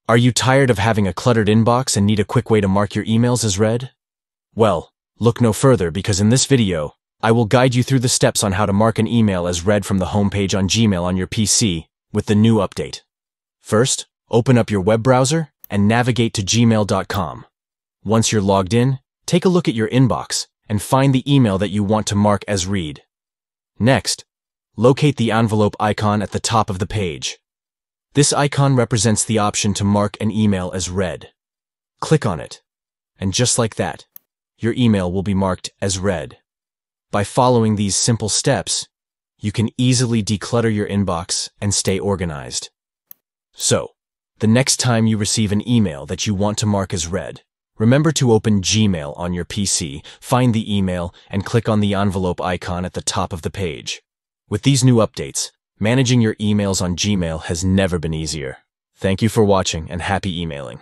Are you tired of having a cluttered inbox and need a quick way to mark your emails as read? Well, look no further because in this video, I will guide you through the steps on how to mark an email as read from the homepage on Gmail on your PC with the new update. First, open up your web browser and navigate to gmail.com. Once you're logged in, take a look at your inbox and find the email that you want to mark as read. Next, locate the envelope icon at the top of the page. This icon represents the option to mark an email as read. Click on it, and just like that, your email will be marked as read. By following these simple steps, you can easily declutter your inbox and stay organized. So, the next time you receive an email that you want to mark as read, remember to open Gmail on your PC, find the email, and click on the envelope icon at the top of the page. With these new updates, managing your emails on Gmail has never been easier. Thank you for watching and happy emailing.